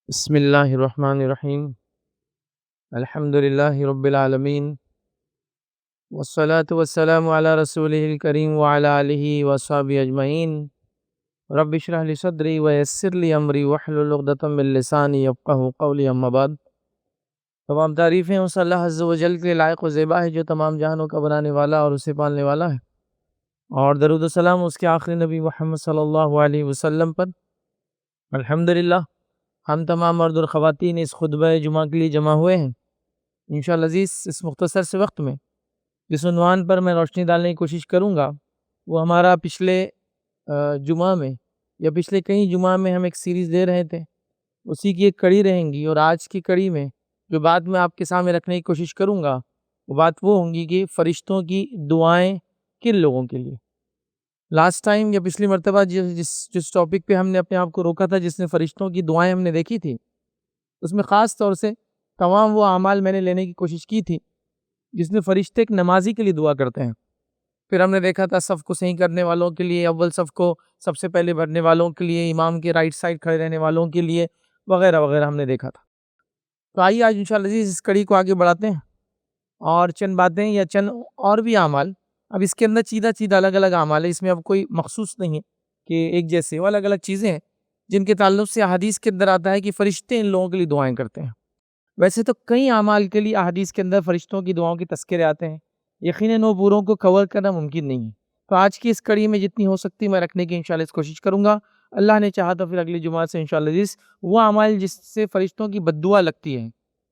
بسم اللہ الرحمن الرحیم الحمد للہ رب العالمین والصلاة والسلام علی رسولہ الکریم وعلی آلہ وصحبہ اجمعین رب اشرح لی صدری ویسر لی امری واحلل عقدۃ من لسانی یفقہوا قولی اما بعد۔ تمام تعریفیں اس اللہ عز و جل کے لائق و زیبا ہے جو تمام جہانوں کا بنانے والا اور اسے پالنے والا ہے، اور درود و سلام اس کے آخری نبی محمد صلی اللہ علیہ وسلم پر۔ الحمدللہ ہم تمام مرد اور خواتین اس خطبہ جمعہ کے لیے جمع ہوئے ہیں۔ انشاءاللہ عزیز اس مختصر سے وقت میں جس عنوان پر میں روشنی ڈالنے کی کوشش کروں گا وہ ہمارا پچھلے جمعہ میں یا پچھلے کئی جمعہ میں ہم ایک سیریز دے رہے تھے، اسی کی ایک کڑی رہیں گی، اور آج کی کڑی میں جو بات میں آپ کے سامنے رکھنے کی کوشش کروں گا وہ بات وہ ہوں گی کہ فرشتوں کی دعائیں کن لوگوں کے لیے۔ لاسٹ ٹائم یا پچھلی مرتبہ جس ٹاپک پہ ہم نے اپنے آپ کو روکا تھا، جس نے فرشتوں کی دعائیں ہم نے دیکھی تھی، اس میں خاص طور سے تمام وہ اعمال میں نے لینے کی کوشش کی تھی جس میں فرشتے ایک نمازی کے لیے دعا کرتے ہیں۔ پھر ہم نے دیکھا تھا صف کو صحیح کرنے والوں کے لیے، اول صف کو سب سے پہلے بھرنے والوں کے لیے، امام کے رائٹ سائڈ کھڑے رہنے والوں کے لیے، وغیرہ وغیرہ ہم نے دیکھا تھا۔ تو آئیے آج انشاءاللہ عزیز اس کڑی کو آگے بڑھاتے ہیں اور چند باتیں یا چند اور بھی اعمال، اب اس کے اندر چیدہ الگ الگ اعمال ہے، اس میں اب کوئی مخصوص نہیں ہے کہ ایک جیسے، وہ الگ الگ چیزیں ہیں جن کے تعلق سے احادیث کے اندر آتا ہے کہ فرشتے ان لوگوں کے لیے دعائیں کرتے ہیں۔ ویسے تو کئی اعمال کے لیے احادیث کے اندر فرشتوں کی دعاؤں کے تذکرے آتے ہیں، یقیناً وہ پوروں کو کور کرنا ممکن نہیں ہے، تو آج کی اس کڑی میں جتنی ہو سکتی میں رکھنے کی انشاءاللہ اس کوشش کروں گا۔ اللہ نے چاہا تو پھر اگلی جمعہ سے انشاءاللہ عزیز وہ اعمال جس سے فرشتوں کی بد دعا لگتی ہے،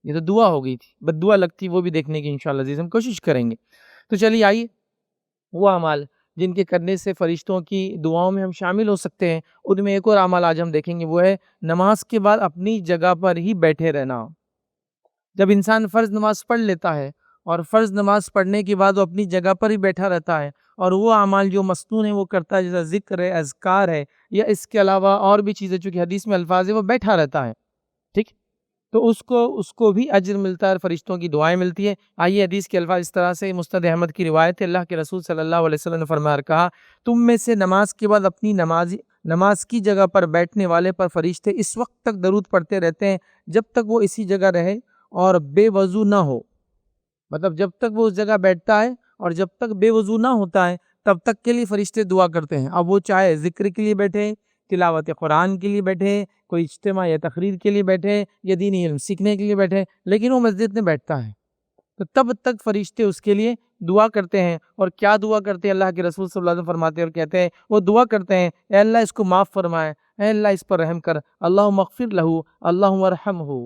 یہ تو دعا ہو گئی تھی، بد دعا لگتی وہ بھی دیکھنے کی انشاءاللہ عزیز ہم کوشش کریں گے۔ تو چلیے آئیے وہ اعمال جن کے کرنے سے فرشتوں کی دعاؤں میں ہم شامل ہو سکتے ہیں، ان میں ایک اور عمل آج ہم دیکھیں گے، وہ ہے نماز کے بعد اپنی جگہ پر ہی بیٹھے رہنا۔ جب انسان فرض نماز پڑھ لیتا ہے اور فرض نماز پڑھنے کے بعد وہ اپنی جگہ پر ہی بیٹھا رہتا ہے اور وہ اعمال جو مسنون ہے وہ کرتا ہے، جیسا ذکر ہے، اذکار ہے، یا اس کے علاوہ اور بھی چیزیں چونکہ حدیث میں الفاظ ہے، وہ بیٹھا رہتا ہے، ٹھیک، تو اس کو بھی اجر ملتا ہے، فرشتوں کی دعائیں ملتی ہے۔ آئیے حدیث کے الفاظ اس طرح سے، مسند احمد کی روایت ہے، اللہ کے رسول صلی اللہ علیہ وسلم نے فرمایا کہا، تم میں سے نماز کے بعد اپنی نماز کی جگہ پر بیٹھنے والے پر فرشتے اس وقت تک درود پڑھتے رہتے ہیں جب تک وہ اسی جگہ رہے اور بے وضو نہ ہو، مطلب جب تک وہ اس جگہ بیٹھتا ہے اور جب تک بے وضو نہ ہوتا ہے تب تک کے لیے فرشتے دعا کرتے ہیں۔ اب وہ چاہے ذکر کے لیے بیٹھے، تلاوت قرآن کے لیے بیٹھے، کوئی اجتماع یا تقریر کے لیے بیٹھے، یا دینی علم سیکھنے کے لیے بیٹھے، لیکن وہ مسجد میں بیٹھتا ہے تو تب تک فرشتے اس کے لیے دعا کرتے ہیں۔ اور کیا دعا کرتے ہیں؟ اللہ کے رسول صلی اللہ علیہ وسلم فرماتے ہیں اور کہتے ہیں، وہ دعا کرتے ہیں، اے اللہ اس کو معاف فرمائے، اے اللہ اس پر رحم کر، اللہم اغفر لہ، اللہم ارحمہ،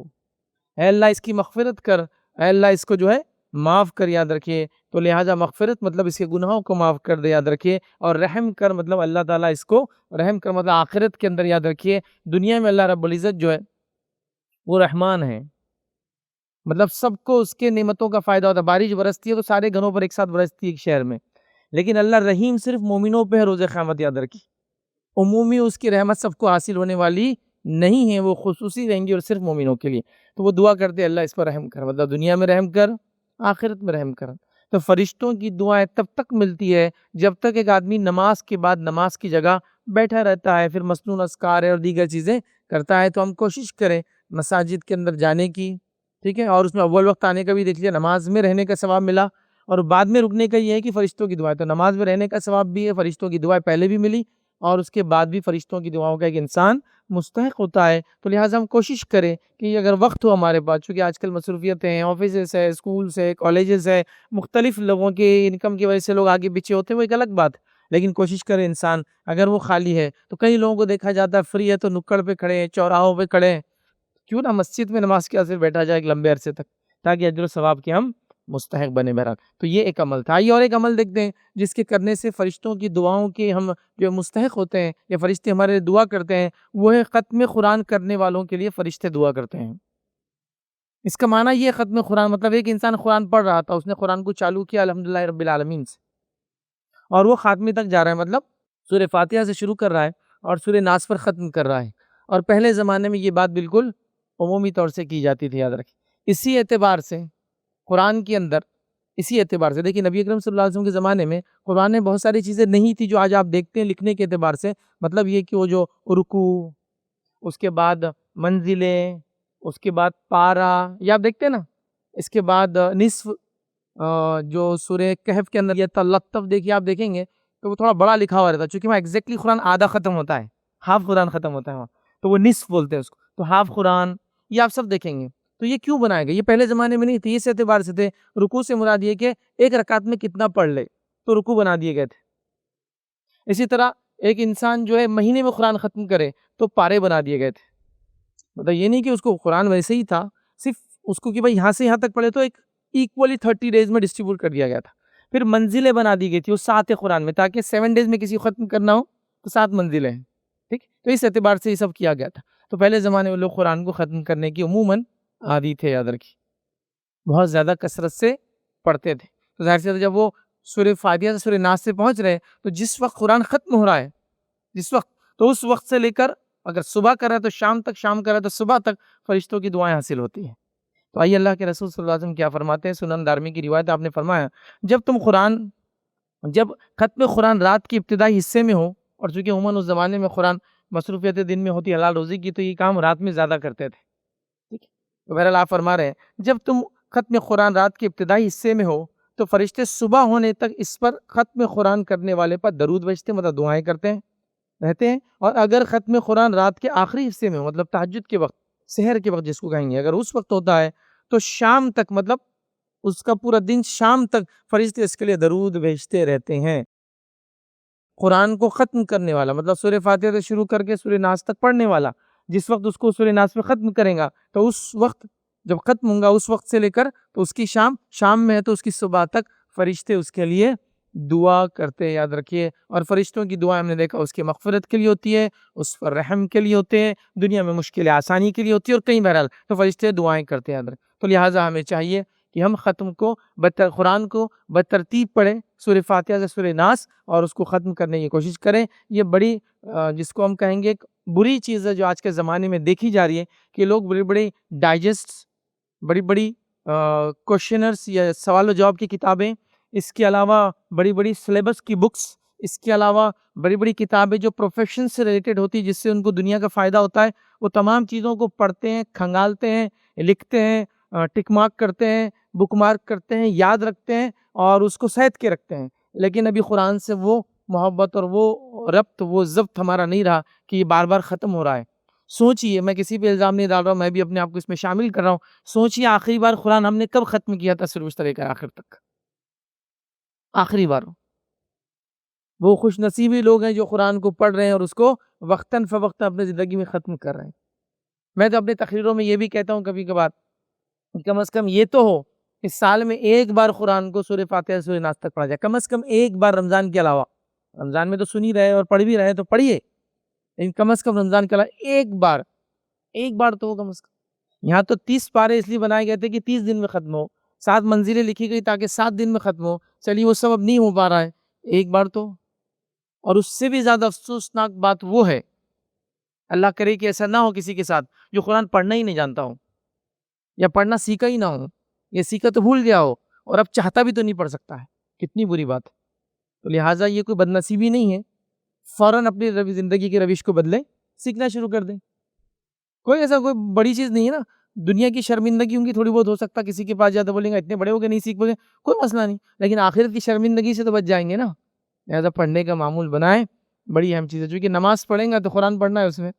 اے اللہ اس کی مغفرت کر، اے اللہ اس کو جو ہے معاف کر، یاد رکھیے۔ تو لہٰذا مغفرت مطلب اس کے گناہوں کو معاف کر دے، یاد رکھیے، اور رحم کر مطلب اللہ تعالیٰ اس کو رحم کر، مطلب آخرت کے اندر یاد رکھیے دنیا میں اللہ رب العزت جو ہے وہ رحمان ہے، مطلب سب کو اس کے نعمتوں کا فائدہ ہوتا ہے۔ بارش برستی ہے تو سارے گھروں پر ایک ساتھ برستی ہے ایک شہر میں، لیکن اللہ رحیم صرف مومنوں پہ ہے روز قیامت، یاد رکھیے، عمومی اس کی رحمت سب کو حاصل ہونے والی نہیں ہے، وہ خصوصی رہیں گی اور صرف مومنوں کے لیے۔ تو وہ دعا کرتے اللہ اس پر رحم کر، مطلب دنیا میں رحم کر، آخرت میں رحم کر۔ تو فرشتوں کی دعائیں تب تک ملتی ہے جب تک ایک آدمی نماز کے بعد نماز کی جگہ بیٹھا رہتا ہے، پھر مسنون اذکار ہے اور دیگر چیزیں کرتا ہے۔ تو ہم کوشش کریں مساجد کے اندر جانے کی، ٹھیک ہے، اور اس میں اول وقت آنے کا بھی دیکھ لیا، نماز میں رہنے کا ثواب ملا، اور بعد میں رکنے کا یہ ہے کہ فرشتوں کی دعائیں، تو نماز میں رہنے کا ثواب بھی ہے، فرشتوں کی دعائیں پہلے بھی ملی اور اس کے بعد بھی فرشتوں کی دعاؤں کا ایک انسان مستحق ہوتا ہے۔ تو لہٰذا ہم کوشش کریں کہ اگر وقت ہو ہمارے پاس، چونکہ آج کل مصروفیتیں ہیں، آفیسز ہے، اسکولز ہے، کالجز ہے، مختلف لوگوں کے انکم کی وجہ سے لوگ آگے پیچھے ہوتے ہیں، وہ ایک الگ بات ہے، لیکن کوشش کرے انسان اگر وہ خالی ہے تو کئی لوگوں کو دیکھا جاتا ہے فری ہے تو نکڑ پہ کھڑے ہیں، چوراہوں پہ کھڑے ہیں، کیوں نہ مسجد میں نماز کے واسطے بیٹھا جائے ایک لمبے عرصے تک، تاکہ اجر و ثواب کے ہم مستحق بنے بہرحال۔ تو یہ ایک عمل تھا۔ آئیے اور ایک عمل دیکھتے ہیں جس کے کرنے سے فرشتوں کی دعاؤں کے ہم جو مستحق ہوتے ہیں یا فرشتے ہمارے دعا کرتے ہیں، وہ ہے ختم قرآن کرنے والوں کے لیے فرشتے دعا کرتے ہیں۔ اس کا معنی یہ ختم قرآن مطلب ایک انسان قرآن پڑھ رہا تھا، اس نے قرآن کو چالو کیا الحمدللہ رب العالمین سے، اور وہ خاتمے تک جا رہا ہے، مطلب سورہ فاتحہ سے شروع کر رہا ہے اور سورہ ناس پر ختم کر رہا ہے، اور پہلے زمانے میں یہ بات بالکل عمومی طور سے کی جاتی تھی، یاد رکھیں۔ اسی اعتبار سے قرآن کے اندر، اسی اعتبار سے دیکھیں نبی اکرم صلی اللہ علیہ وسلم کے زمانے میں قرآن میں بہت ساری چیزیں نہیں تھی جو آج آپ دیکھتے ہیں لکھنے کے اعتبار سے، مطلب یہ کہ وہ جو رکوع، اس کے بعد منزلیں، اس کے بعد پارا، یہ آپ دیکھتے ہیں نا. اس کے بعد نصف، جو سورہ کہف کے اندر یہ تلطف دیکھیے آپ دیکھیں گے تو وہ تھوڑا بڑا لکھا ہوا رہتا ہے، چونکہ وہاں ایگزیکٹلی قرآن آدھا ختم ہوتا ہے، ہاف قرآن ختم ہوتا ہے وہاں، تو وہ نصف بولتے ہیں اس کو، تو ہاف قرآن یہ آپ سب دیکھیں گے. تو یہ کیوں بنائے گئے؟ یہ پہلے زمانے میں نہیں تھے، اس اعتبار سے تھے. رکوع سے مراد یہ کہ ایک رکعت میں کتنا پڑھ لے، تو رکوع بنا دیے گئے تھے. اسی طرح ایک انسان جو ہے مہینے میں قرآن ختم کرے تو پارے بنا دیے گئے تھے. مطلب یہ نہیں کہ اس کو قرآن ویسے ہی تھا، صرف اس کو کہ بھائی یہاں سے یہاں تک پڑھے تو ایک ایکولی 30 ڈیز میں ڈسٹریبیوٹ کر دیا گیا تھا. پھر منزلیں بنا دی گئی تھی وہ 7 قرآن میں، تاکہ 7 ڈیز میں کسی کو ختم کرنا ہو تو 7 منزلیں ہیں. ٹھیک، تو اس اعتبار سے یہ سب کیا گیا تھا. تو پہلے زمانے میں لوگ قرآن کو ختم کرنے کی عموماً عادی تھے، یاد رکھیے، بہت زیادہ کثرت سے پڑھتے تھے. تو ظاہر سی جب وہ سورہ فاتحہ سے سورہ ناس سے پہنچ رہے تو جس وقت قرآن ختم ہو رہا ہے، جس وقت، تو اس وقت سے لے کر اگر صبح کر رہا ہے تو شام تک، شام کر رہا ہے تو صبح تک فرشتوں کی دعائیں حاصل ہوتی ہیں. تو آئیے اللہ کے رسول صلی اللہ علیہ وسلم کیا فرماتے ہیں. سنن دارمی کی روایت، آپ نے فرمایا جب ختم قرآن رات کے ابتدائی حصے میں ہو، اور چونکہ عموماً اس زمانے میں قرآن مصروفیت دن میں ہوتی حلال روزی کی، تو یہ کام رات میں زیادہ کرتے تھے. ٹھیک ہے، تو بہرحال آپ فرما رہے ہیں جب تم ختم قرآن رات کے ابتدائی حصے میں ہو تو فرشتے صبح ہونے تک اس پر ختم قرآن کرنے والے پر درود بھیجتے، مطلب دعائیں کرتے ہیں رہتے ہیں. اور اگر ختم قرآن رات کے آخری حصے میں ہو، مطلب تہجد کے وقت، سحر کے وقت جس کو کہیں گے، اگر اس وقت ہوتا ہے تو شام تک، مطلب اس کا پورا دن شام تک فرشتے اس کے لیے درود بھیجتے رہتے ہیں. قرآن کو ختم کرنے والا، مطلب سورہ فاتحہ سے شروع کر کے سورہ ناس تک پڑھنے والا، جس وقت اس کو سورہ ناس میں ختم کرے گا تو اس وقت جب ختم ہوں گا، اس وقت سے لے کر تو اس کی شام میں ہے تو اس کی صبح تک فرشتے اس کے لیے دعا کرتے ہیں، یاد رکھیے. اور فرشتوں کی دعا ہم نے دیکھا اس کی مغفرت کے لیے ہوتی ہے، اس پر رحم کے لیے ہوتے ہیں، دنیا میں مشکل آسانی کے لیے ہوتی ہے، اور کئی بہرحال تو فرشتے دعائیں کرتے ہیں، یاد رکھیں. تو لہٰذا ہمیں چاہیے کہ ہم ختم کو قرآن کو بترتیب پڑھیں، سورہ فاتحہ سے سورہ ناس، اور اس کو ختم کرنے کی کوشش کریں. یہ بڑی جس کو ہم کہیں گے ایک بری چیز ہے جو آج کے زمانے میں دیکھی جا رہی ہے، کہ لوگ بڑی بڑی ڈائجسٹ، بڑی بڑی کوشچنرز یا سوال و جواب کی کتابیں، اس کے علاوہ بڑی بڑی سلیبس کی بکس، اس کے علاوہ بڑی بڑی کتابیں جو پروفیشن سے ریلیٹڈ ہوتی جس سے ان کو دنیا کا فائدہ ہوتا ہے، وہ تمام چیزوں کو پڑھتے ہیں، کھنگالتے ہیں، لکھتے ہیں، ٹک مارک کرتے ہیں، بک مارک کرتے ہیں، یاد رکھتے ہیں اور اس کو سہت کے رکھتے ہیں. لیکن ابھی قرآن سے وہ محبت اور وہ ربط، وہ ضبط ہمارا نہیں رہا کہ یہ بار بار ختم ہو رہا ہے. سوچئے، میں کسی پہ الزام نہیں ڈال رہا ہوں، میں بھی اپنے آپ کو اس میں شامل کر رہا ہوں. سوچئے آخری بار قرآن ہم نے کب ختم کیا تھا شروع سے لے کر آخر تک؟ آخری بار. وہ خوش نصیبی لوگ ہیں جو قرآن کو پڑھ رہے ہیں اور اس کو وقتاً فوقتاً اپنے زندگی میں ختم کر رہے ہیں. میں تو اپنے تقریروں میں یہ بھی کہتا ہوں کبھی کبھار، کم از کم یہ تو ہو کہ سال میں ایک بار قرآن کو سورہ فاتحہ سورہ ناس تک پڑھا جائے، کم از کم ایک بار. رمضان کے علاوہ، رمضان میں تو سن ہی رہے اور پڑھ بھی رہے تو پڑھیے، لیکن کم از کم رمضان کے علاوہ ایک بار تو کم از کم. یہاں تو 30 پارے اس لیے بنائے گئے تھے کہ 30 دن میں ختم ہو، 7 منزلیں لکھی گئی تاکہ 7 دن میں ختم ہو. چلیے وہ سب اب نہیں ہو پا رہا ہے، ایک بار تو. اور اس سے بھی زیادہ افسوسناک بات وہ ہے، اللہ کرے کہ ایسا نہ ہو کسی کے ساتھ، جو قرآن پڑھنا ہی نہیں جانتا ہو، یا پڑھنا سیکھا ہی نہ ہو، یا سیکھا تو بھول گیا ہو، اور اب چاہتا بھی تو نہیں پڑھ سکتا ہے. کتنی بری بات ہے. تو لہٰذا یہ کوئی بدنصیبی نہیں ہے، فوراً اپنی زندگی کی روش کو بدلیں، سیکھنا شروع کر دیں. کوئی بڑی چیز نہیں ہے نا. دنیا کی شرمندگی ان کی تھوڑی بہت ہو سکتا، کسی کے پاس جاتا بولیں گے اتنے بڑے ہو گئے نہیں سیکھ پائے، کوئی مسئلہ نہیں، لیکن آخرت کی شرمندگی سے تو بچ جائیں گے نا. لہٰذا پڑھنے کا معمول بنائیں، بڑی اہم چیز ہے. چونکہ نماز پڑھیں گا تو قرآن پڑھنا ہے، اس میں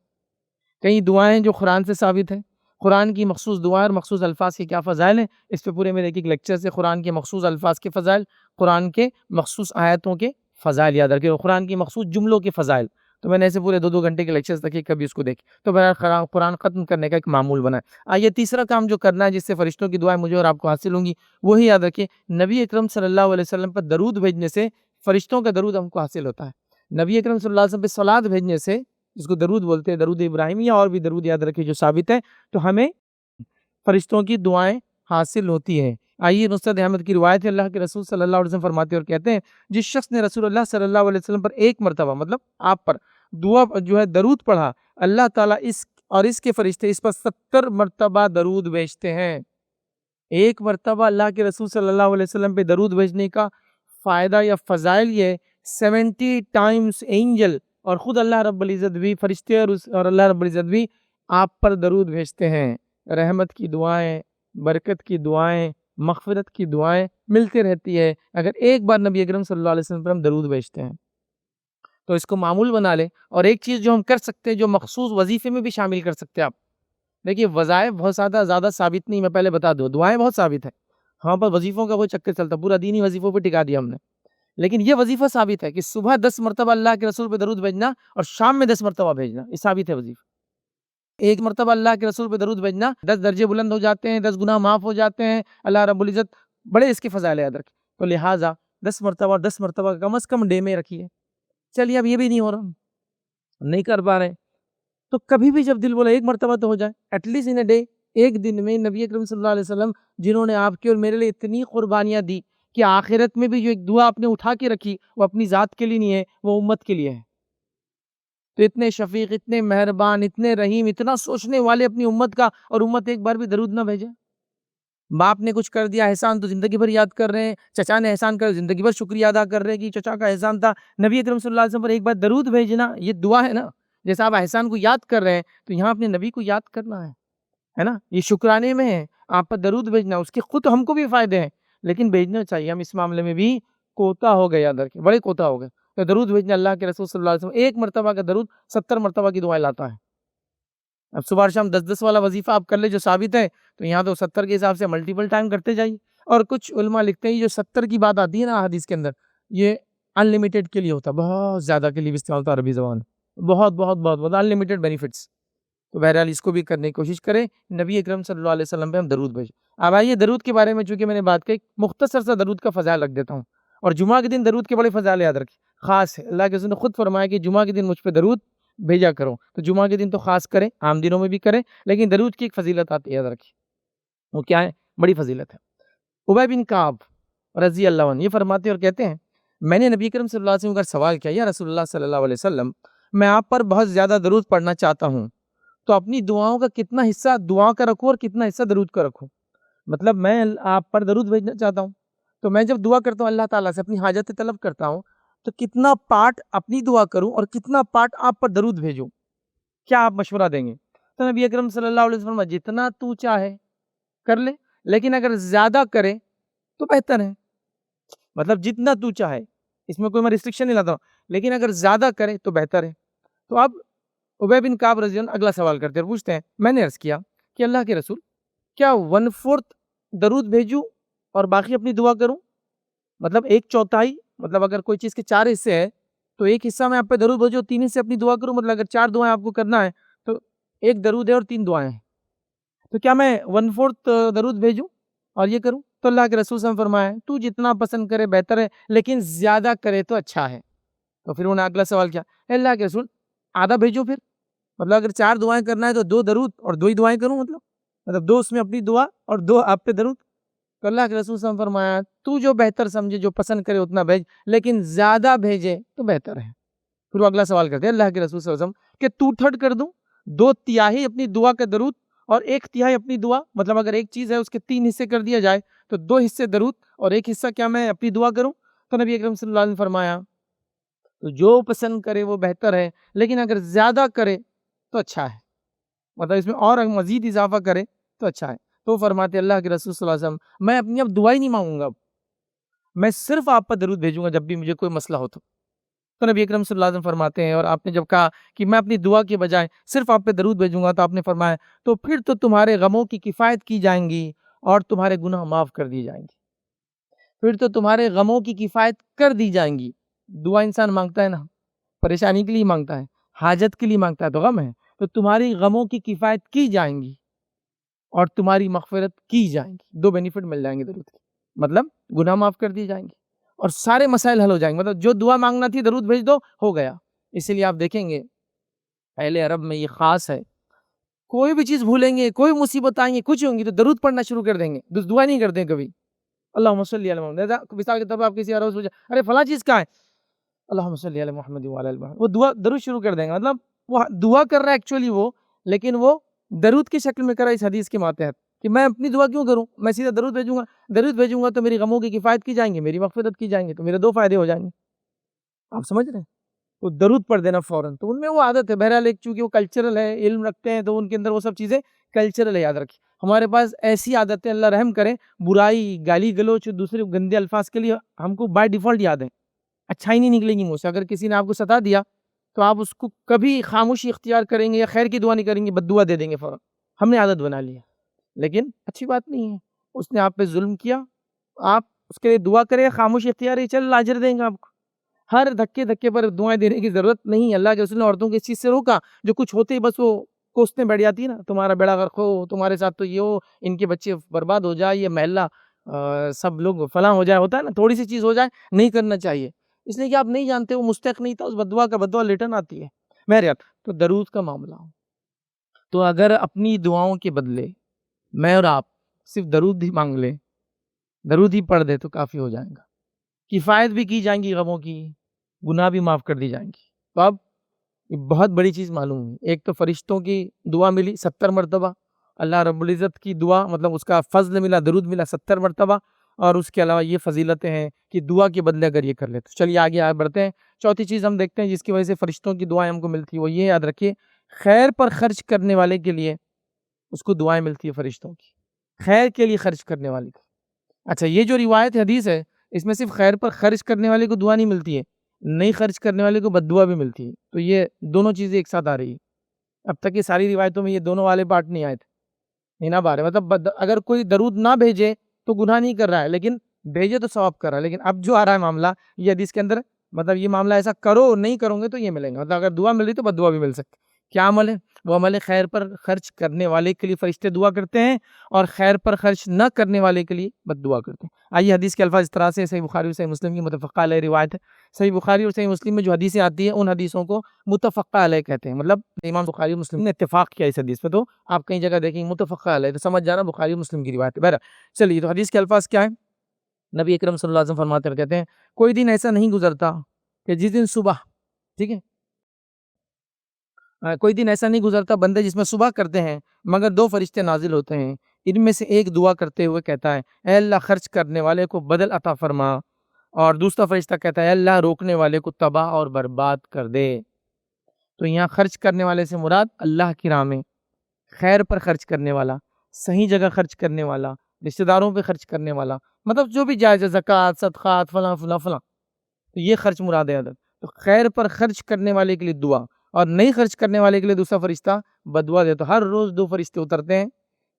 کئی دعائیں جو قرآن سے ثابت ہیں، قرآن کی مخصوص دعائیں اور مخصوص الفاظ کے کیا فضائل ہیں، اس پہ پورے میرے ایک لیکچر سے قرآن کے مخصوص الفاظ کے فضائل، قرآن کے مخصوص آیتوں کے فضائل یاد رکھیں، اور قرآن کی مخصوص جملوں کے فضائل. تو میں نے ایسے پورے 2 گھنٹے کے لیکچرز تک کبھی اس کو دیکھ. تو بہرحال قرآن ختم کرنے کا ایک معمول بنا ہے. آئیے تیسرا کام جو کرنا ہے جس سے فرشتوں کی دعائیں مجھے اور آپ کو حاصل ہوں گی، وہی یاد رکھیں، نبی اکرم صلی اللہ علیہ وسلم پر درود بھیجنے سے فرشتوں کا درود ہم کو حاصل ہوتا ہے. نبی اکرم صلی اللہ علیہ وسلم پہ صلوات بھیجنے سے، جس کو درود بولتے ہیں، درود ابراہیمی یا اور بھی درود یاد رکھیں جو ثابت ہے، تو ہمیں فرشتوں کی دعائیں حاصل ہوتی ہیں. آئیے مسند احمد کی روایت ہے، اللہ کے رسول صلی اللہ علیہ وسلم فرماتے اور کہتے ہیں، جس شخص نے رسول اللہ صلی اللہ علیہ وسلم پر ایک مرتبہ، مطلب آپ پر دعا جو ہے درود پڑھا، اللہ تعالیٰ اس کے فرشتے اس پر 70 مرتبہ درود بھیجتے ہیں. ایک مرتبہ اللہ کے رسول صلی اللہ علیہ وسلم پہ درود بھیجنے کا فائدہ یا فضائل یہ 70 ٹائمز اینجل اور خود اللہ رب العزت بھی، فرشتے اور اللہ رب العزت بھی آپ پر درود بھیجتے ہیں، رحمت کی دعائیں، برکت کی دعائیں، مغفرت کی دعائیں ملتی رہتی ہے اگر ایک بار نبی اکرم صلی اللہ علیہ وسلم پر ہم درود بھیجتے ہیں۔ تو اس کو معمول بنا لیں۔ اور ایک چیز جو ہم کر سکتے ہیں، جو مخصوص وظیفے میں بھی شامل کر سکتے ہیں آپ، دیکھیے وظائف بہت زیادہ ثابت نہیں، میں پہلے بتا دوں، دعائیں بہت ثابت ہیں، ہاں پر وظیفوں کا وہ چکر چلتا، پورا دین ہی وظیفوں پہ ٹکا دیا ہم نے۔ لیکن یہ وظیفہ ثابت ہے کہ صبح 10 مرتبہ اللہ کے رسول پہ درود بھیجنا اور شام میں 10 مرتبہ بھیجنا، یہ ثابت ہے وظیفہ۔ ایک مرتبہ اللہ کے رسول پہ درود بھیجنا 10 درجے بلند ہو جاتے ہیں، 10 گناہ معاف ہو جاتے ہیں، اللہ رب العزت بڑے اس کے فضائل یاد رکھے۔ تو لہٰذا 10 مرتبہ اور 10 مرتبہ کم از کم ڈے میں رکھیے۔ چلیے اب یہ بھی نہیں ہو رہا، نہیں کر پا رہے، تو کبھی بھی جب دل بولا ایک مرتبہ تو ہو جائے، at least in a day, ایک دن میں نبی اکرم صلی اللہ علیہ وسلم جنہوں نے آپ کی اور میرے لیے اتنی قربانیاں دی کہ آخرت میں بھی جو ایک دعا آپ نے اٹھا کے رکھی وہ اپنی ذات کے لیے نہیں ہے، وہ امت کے لیے ہے۔ تو اتنے شفیق، اتنے مہربان، اتنے رحیم، اتنا سوچنے والے اپنی امت کا، اور امت ایک بار بھی درود نہ بھیجے۔ باپ نے کچھ کر دیا احسان تو زندگی بھر یاد کر رہے ہیں، چچا نے احسان کر زندگی بھر شکریہ ادا کر رہے ہیں کہ چچا کا احسان تھا۔ نبی اکرم صلی اللہ علیہ وسلم پر ایک بار درود بھیجنا یہ دعا ہے نا، جیسا آپ احسان کو یاد کر رہے ہیں تو یہاں اپنے نبی کو یاد کرنا ہے نا، یہ شکرانے میں ہے، آپ پر درود بھیجنا، اس کے خود ہم کو بھی فائدے ہیں لیکن بھیجنا چاہیے۔ ہم اس معاملے میں بھی کوتا ہو گئے، یاد رکھیں بڑے کوتا ہو گئے۔ تو درود بھیجنا، اللہ کے رسول صلی اللہ علیہ وسلم ایک مرتبہ کا درود 70 مرتبہ کی دعائیں لاتا ہے۔ اب صبح شام 10 والا وظیفہ آپ کر لے جو ثابت ہے، تو یہاں تو 70 کے حساب سے ملٹیپل ٹائم کرتے جائیے۔ اور کچھ علماء لکھتے ہیں یہ جو 70 کی بات آتی ہے نا حدیث کے اندر، یہ انلمیٹڈ کے لیے ہوتا ہے، بہت زیادہ کے لیے بھی استعمال ہوتا ہے عربی زبان، بہت انلمیٹڈ بینیفٹس۔ تو بہرحال اس کو بھی کرنے کی کوشش کریں، نبی اکرم صلی اللہ علیہ وسلم پہ ہم درود بھیجیں۔ اب آئیے درود کے بارے میں، چونکہ میں نے بات کی، مختصر سا درود کا فضائل رکھ دیتا ہوں، اور جمعہ کے دن درود کے بڑے فضائل یاد رکھیں، خاص ہے۔ اللہ کے رسول نے خود فرمایا کہ جمعہ کے دن مجھ پہ درود بھیجا کرو، تو جمعہ کے دن تو خاص کریں، عام دنوں میں بھی کریں، لیکن درود کی ایک فضیلت آتی ہے، یاد رکھیں وہ کیا ہے، بڑی فضیلت ہے۔ ابی بن کعب رضی اللہ عنہ یہ فرماتے اور کہتے ہیں، میں نے نبی کریم صلی اللہ علیہ وسلم کا سوال کیا، یا رسول اللہ صلی اللہ علیہ وسلم، میں آپ پر بہت زیادہ درود پڑھنا چاہتا ہوں، تو اپنی دعاؤں کا کتنا حصہ دعا کا رکھوں اور کتنا حصہ درود کا رکھوں؟ مطلب میں آپ پر درود بھیجنا چاہتا ہوں، تو میں جب دعا کرتا ہوں اللہ تعالیٰ سے، اپنی حاجت طلب کرتا ہوں، تو کتنا پارٹ اپنی دعا کروں اور کتنا پارٹ آپ پر درود بھیجوں؟ کیا آپ مشورہ دیں گے؟ تو نبی اکرم صلی اللہ علیہ وسلم جتنا تو چاہے کر لے، لیکن اگر زیادہ کرے تو بہتر ہے۔ مطلب جتنا تو چاہے، اس میں کوئی میں ریسٹرکشن نہیں لاتا ہوں، لیکن اگر زیادہ کرے تو بہتر ہے۔ تو اب ابی بن کعب رضی اللہ عنہ اگلا سوال کرتے ہیں اور پوچھتے ہیں، میں نے عرض کیا کہ اللہ کے رسول، کیا 1/4 درود بھیجوں اور باقی اپنی دعا کروں؟ مطلب 1/4، مطلب اگر کوئی چیز کے 4 حصے ہیں تو ایک حصہ میں آپ پہ درود بھیجوں، 3 حصے اپنی دعا کروں، مطلب اگر 4 دعائیں آپ کو کرنا ہے تو ایک درود ہے اور 3 دعائیں ہیں، تو کیا میں 1/4 درود بھیجوں اور یہ کروں؟ تو اللہ کے رسول صلی اللہ علیہ وسلم فرمایا، تو جتنا پسند کرے بہتر ہے، لیکن زیادہ کرے تو اچھا ہے۔ تو پھر انہوں نے اگلا سوال کیا، اللہ کے رسول آدھا بھیجو پھر، مطلب اگر 4 دعائیں کرنا ہے تو 2 درود اور 2 ہی دعائیں کروں، مطلب 2 اس میں اپنی دعا اور 2 آپ پہ درود۔ تو اللہ کے رسول صلی اللہ علیہ وسلم فرمایا، تو جو بہتر سمجھے، جو پسند کرے اتنا بھیج، لیکن زیادہ بھیجے تو بہتر ہے۔ پھر وہ اگلا سوال کرتے ہیں اللہ کے رسول صلی اللہ علیہ وسلم کہ 2/3 کر دوں، 2/3 اپنی دعا کا درود اور 1/3 اپنی دعا، مطلب اگر ایک چیز ہے اس کے 3 حصے کر دیا جائے تو 2 حصے درود اور 1 حصہ کیا میں اپنی دعا کروں؟ تو نبی اکرم صلی اللہ علیہ وسلم فرمایا، تو جو پسند کرے وہ بہتر ہے، لیکن اگر زیادہ کرے تو اچھا ہے، مطلب اس میں اور مزید اضافہ کرے تو اچھا ہے۔ تو فرماتے اللہ کے رسول صلی اللہ علیہ وسلم، میں اپنی اب دعا ہی نہیں مانگوں گا، میں صرف آپ پر درود بھیجوں گا جب بھی مجھے کوئی مسئلہ ہو تو نبی اکرم صلی اللہ علیہ وسلم فرماتے ہیں، اور آپ نے جب کہا کہ میں اپنی دعا کے بجائے صرف آپ پہ درود بھیجوں گا، تو آپ نے فرمایا، تو پھر تو تمہارے غموں کی کفایت کی جائیں گی اور تمہارے گناہ معاف کر دی جائیں گے، پھر تو تمہارے غموں کی کفایت کر دی جائیں گی۔ دعا انسان مانگتا ہے نا، پریشانی کے لیے مانگتا ہے، حاجت کے لیے مانگتا ہے، تو غم ہے، تو تمہاری غموں کی کفایت کی جائیں گی اور تمہاری مغفرت کی جائیں گی، 2 بینیفٹ مل جائیں گے درود کے، مطلب گناہ معاف کر دیے جائیں گے اور سارے مسائل حل ہو جائیں گے، مطلب جو دعا مانگنا تھی درود بھیج دو، ہو گیا۔ اسی لیے آپ دیکھیں گے اہل عرب میں یہ خاص ہے، کوئی بھی چیز بھولیں گے، کوئی مصیبت آئیں گے، کچھ ہوں گی تو درود پڑھنا شروع کر دیں گے، دعا نہیں کرتے کبھی۔ اللہم صلی علی محمد، مثال کے طور پر آپ کسی عرب سے پوچھیں، ارے فلاں چیز کہاں ہے، اللہم صلی علی محمد وعلی آل محمد، وہ دعا درود شروع کر دیں گے، مطلب وہ دعا کر رہا ہے ایکچولی وہ، لیکن وہ درود کی شکل میں کر رہا ہے اس حدیث کے ماتحت کہ میں اپنی دعا کیوں کروں، میں سیدھا درود بھیجوں گا تو میری غموں کی کفایت کی جائیں گے، میری مغفرت کی جائیں گے، تو میرے 2 فائدے ہو جائیں گے۔ آپ سمجھ رہے ہیں؟ تو درود پڑھ دینا فوراً. تو ان میں وہ عادت ہے. بہرحال ایک چونکہ وہ کلچرل ہے, علم رکھتے ہیں تو ان کے اندر وہ سب چیزیں کلچرل ہے, یاد رکھیے. ہمارے پاس ایسی عادتیں, اللہ رحم کرے, برائی, گالی گلوچ, دوسرے گندے الفاظ کے لیے ہم کو بائی ڈیفالٹ یاد ہے. اچھائی نہیں نکلے گی منہ سے. اگر کسی نے آپ کو ستا دیا تو آپ اس کو کبھی خاموشی اختیار کریں گے یا خیر کی دعا نہیں کریں گے, بد دعا دے دیں گے فوراً. ہم نے عادت بنا لی ہے, لیکن اچھی بات نہیں ہے. اس نے آپ پہ ظلم کیا, آپ اس کے لیے دعا کریں, خاموشی اختیار ہے, چل اجر دیں گے آپ کو. ہر دھکے پر دعائیں دینے کی ضرورت نہیں. اللہ کے رسول نے عورتوں کو اس چیز سے روکا, جو کچھ ہوتے ہی بس وہ کوسنے بیٹھ جاتی ہے نا, تمہارا بیڑا غرق ہو, تمہارے ساتھ تو یہ ہو, ان کے بچے برباد ہو جائے, یہ محلہ سب لوگ فلاں ہو جائے, ہوتا ہے نا, تھوڑی سی چیز ہو جائے, نہیں کرنا چاہیے. اس لیے کہ آپ نہیں جانتے وہ مستحق نہیں تھا, اس بددعا کا بددعا ریٹرن آتی ہے. بہرحال تو درود کا معاملہ ہو تو اگر اپنی دعاؤں کے بدلے میں اور آپ صرف درود ہی مانگ لیں, درود ہی پڑھ دے تو کافی ہو جائے گا. کفایت بھی کی جائیں گی غموں کی, گناہ بھی معاف کر دی جائیں گی. تو اب بہت بڑی چیز معلوم ہوئی. ایک تو فرشتوں کی دعا ملی 70 مرتبہ, اللہ رب العزت کی دعا مطلب اس کا فضل ملا, درود ملا 70 مرتبہ, اور اس کے علاوہ یہ فضیلتیں ہیں کہ دعا کے بدلے اگر یہ کر لے تو. چلیے آگے بڑھتے ہیں. چوتھی چیز ہم دیکھتے ہیں جس کی وجہ سے فرشتوں کی دعائیں ہم کو ملتی ہیں, وہ یہ یاد رکھیے, خیر پر خرچ کرنے والے کے لیے اس کو دعائیں ملتی ہے فرشتوں کی, خیر کے لیے خرچ کرنے والے کی. اچھا, یہ جو روایت حدیث ہے اس میں صرف خیر پر خرچ کرنے والے کو دعا نہیں ملتی ہے, نہیں خرچ کرنے والے کو بد دعا بھی ملتی ہے. تو یہ دونوں چیزیں ایک ساتھ آ رہی ہے. اب تک یہ ساری روایتوں میں یہ دونوں والے پارٹ نہیں آئے تھے, نہیں نہ بارے, مطلب اگر کوئی درود نہ بھیجے تو گناہ نہیں کر رہا ہے, لیکن بھیجے تو ثواب کر رہا ہے. لیکن اب جو آ رہا ہے معاملہ یہ حدیث کے اندر, مطلب یہ معاملہ ایسا کرو, نہیں کرو گے تو یہ ملیں گا. مطلب اگر دعا مل رہی تو بد دعا بھی مل سکتی. کیا عمل ہے وہ؟ عمل ہے خیر پر خرچ کرنے والے کے لیے فرشتے دعا کرتے ہیں, اور خیر پر خرچ نہ کرنے والے کے لیے بد دعا کرتے ہیں. آئیے حدیث کے الفاظ اس طرح سے, صحیح بخاری اور صحیح مسلم کی متفقہ علیہ روایت ہے. صحیح بخاری اور صحیح مسلم میں جو حدیثیں آتی ہیں ان حدیثوں کو متفقہ علیہ کہتے ہیں. مطلب امام بخاری اور مسلم نے اتفاق کیا اس حدیث پہ, تو آپ کئی جگہ دیکھیں گے متفقہ علیہ تو سمجھ جانا بخاری اور مسلم کی روایت ہے. بہرحال چلیے, تو حدیث کے الفاظ کیا ہیں؟ نبی اکرم صلی اللہ علیہ وسلم فرماتے ہیں, کہتے ہیں کوئی دن ایسا نہیں گزرتا کہ جس دن صبح, ٹھیک ہے, کوئی دن ایسا نہیں گزرتا بندے جس میں صبح کرتے ہیں مگر 2 فرشتے نازل ہوتے ہیں. ان میں سے ایک دعا کرتے ہوئے کہتا ہے اے اللہ خرچ کرنے والے کو بدل عطا فرما, اور دوسرا فرشتہ کہتا ہے اے اللہ روکنے والے کو تباہ اور برباد کر دے. تو یہاں خرچ کرنے والے سے مراد اللہ کی راہ میں خیر پر خرچ کرنے والا, صحیح جگہ خرچ کرنے والا, رشتہ داروں پہ خرچ کرنے والا, مطلب جو بھی جائز ہے, زکوٰۃ, صدقات, فلاں فلاں فلاں, تو یہ خرچ مراد ہے. تو خیر پر خرچ کرنے والے کے لیے دعا, اور نہیں خرچ کرنے والے کے لیے دوسرا فرشتہ بد دعا دے. تو ہر روز 2 فرشتے اترتے ہیں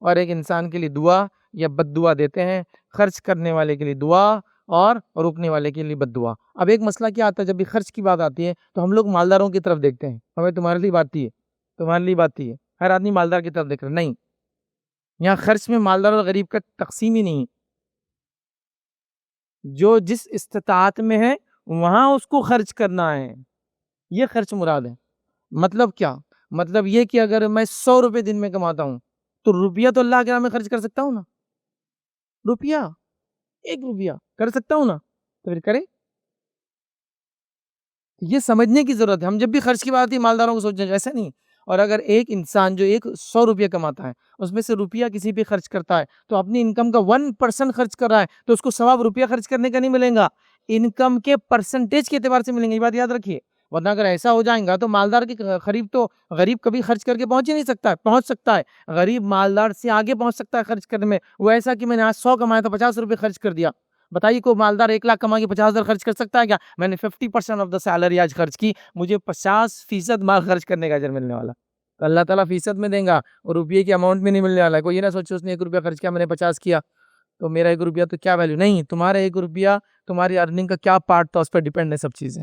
اور ایک انسان کے لیے دعا یا بد دعا دیتے ہیں. خرچ کرنے والے کے لیے دعا اور روکنے والے کے لیے بد دعا. اب ایک مسئلہ کیا آتا ہے, جب بھی خرچ کی بات آتی ہے تو ہم لوگ مالداروں کی طرف دیکھتے ہیں, ہمیں تمہارے لیے بات ہے, تمہارے لیے بات ہے, ہر آدمی مالدار کی طرف دیکھ رہا. نہیں, یہاں خرچ میں مالدار اور غریب کا تقسیم ہی نہیں, جو جس استطاعت میں ہے وہاں اس کو خرچ کرنا ہے, یہ خرچ مراد ہے. مطلب کیا؟ مطلب یہ کہ اگر میں 100 روپے دن میں کماتا ہوں تو روپیہ تو اللہ کے راہ میں خرچ کر سکتا ہوں نا, روپیہ 1 روپیہ کر سکتا ہوں نا, تو پھر کرے. یہ سمجھنے کی ضرورت ہے. ہم جب بھی خرچ کی بات آتی ہے مالداروں کو سوچنا ایسا نہیں. اور اگر ایک انسان جو 100 روپیہ کماتا ہے اس میں سے روپیہ کسی پہ خرچ کرتا ہے تو اپنی انکم کا 1% خرچ کر رہا ہے, تو اس کو ثواب روپیہ خرچ کرنے کا نہیں ملے گا, انکم کے پرسنٹیج کے اعتبار سے ملیں گے. یہ بات یاد رکھیے, ورنہ اگر ایسا ہو جائے گا تو مالدار کے قریب تو غریب کبھی خرچ کر کے پہنچ ہی نہیں سکتا. پہنچ سکتا ہے, غریب مالدار سے آگے پہنچ سکتا ہے خرچ کرنے میں. وہ ایسا کہ میں نے آج 100 کمایا تو 50 روپے خرچ کر دیا. بتائیے کوئی مالدار 1 لاکھ کما کے 50,000 خرچ کر سکتا ہے کیا؟ میں نے 50% آف دا سیلری آج خرچ کی, مجھے 50% مال خرچ کرنے کا اجر ملنے والا. تو اللہ تعالیٰ فیصد میں دیں گا اور روپیے کی اماؤنٹ میں نہیں ملنے والا ہے. کوئی یہ نہ سوچے اس نے 1 روپیہ خرچ کیا, میں نے 50 کیا تو میرا 1 روپیہ تو کیا ویلیو. نہیں, تمہارا 1 روپیہ تمہاری ارننگ کا کیا پارٹ تھا اس پر ڈیپینڈ ہے سب چیزیں.